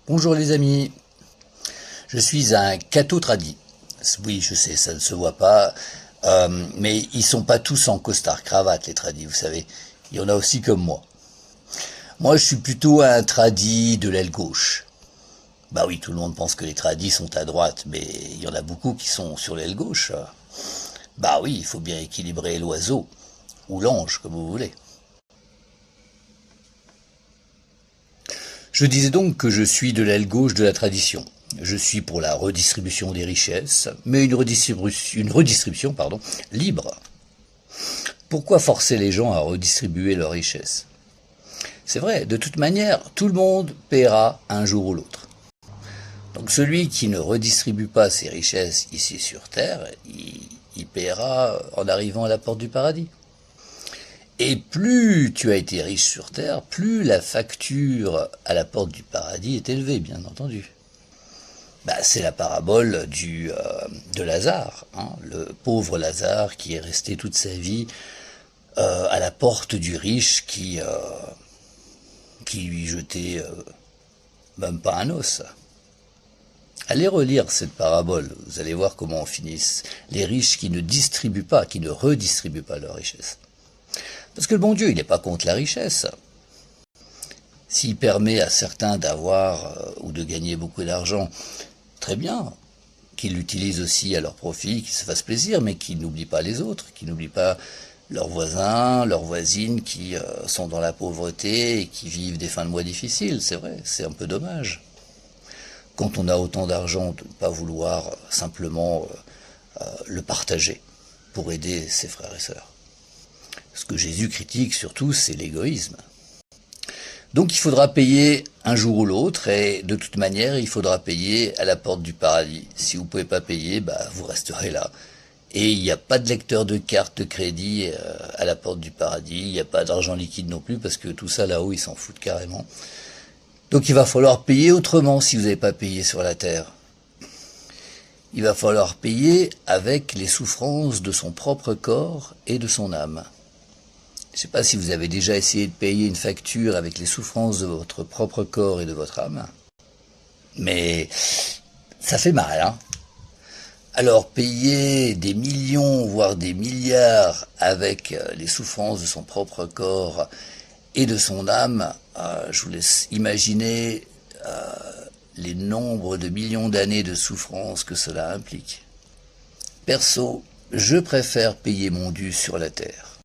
Bonjour les amis, je suis un catho tradi. Oui, je sais, ça ne se voit pas, mais ils sont pas tous en costard cravate les tradis, vous savez. Il y en a aussi comme moi. Moi, je suis plutôt un tradi de l'aile gauche. Bah oui, tout le monde pense que les tradis sont à droite, mais il y en a beaucoup qui sont sur l'aile gauche. Bah oui, il faut bien équilibrer l'oiseau, ou l'ange, comme vous voulez. Je disais donc que je suis de l'aile gauche de la tradition. Je suis pour la redistribution des richesses, mais une redistribution libre. Pourquoi forcer les gens à redistribuer leurs richesses? C'est vrai, de toute manière, tout le monde paiera un jour ou l'autre. Donc celui qui ne redistribue pas ses richesses ici sur Terre, il paiera en arrivant à la porte du paradis. Et plus tu as été riche sur Terre, plus la facture à la porte du paradis est élevée, bien entendu. C'est la parabole de Lazare, hein, le pauvre Lazare qui est resté toute sa vie à la porte du riche qui lui jetait même pas un os. Allez relire cette parabole, vous allez voir comment finissent les riches qui ne distribuent pas, qui ne redistribuent pas leur richesse. Parce que le bon Dieu, il n'est pas contre la richesse. S'il permet à certains d'avoir ou de gagner beaucoup d'argent, très bien, qu'ils l'utilisent aussi à leur profit, qu'ils se fassent plaisir, mais qu'ils n'oublient pas les autres, qu'ils n'oublient pas leurs voisins, leurs voisines qui sont dans la pauvreté et qui vivent des fins de mois difficiles, c'est vrai, c'est un peu dommage. Quand on a autant d'argent, de ne pas vouloir simplement le partager pour aider ses frères et sœurs. Ce que Jésus critique surtout, c'est l'égoïsme. Donc il faudra payer un jour ou l'autre, et de toute manière, il faudra payer à la porte du paradis. Si vous ne pouvez pas payer, vous resterez là. Et il n'y a pas de lecteur de carte de crédit à la porte du paradis, il n'y a pas d'argent liquide non plus, parce que tout ça là-haut, ils s'en foutent carrément. Donc il va falloir payer autrement si vous n'avez pas payé sur la terre. Il va falloir payer avec les souffrances de son propre corps et de son âme. Je ne sais pas si vous avez déjà essayé de payer une facture avec les souffrances de votre propre corps et de votre âme, mais ça fait mal, hein. Alors payer des millions, voire des milliards avec les souffrances de son propre corps et de son âme, je vous laisse imaginer les nombres de millions d'années de souffrances que cela implique. Perso, je préfère payer mon dû sur la terre.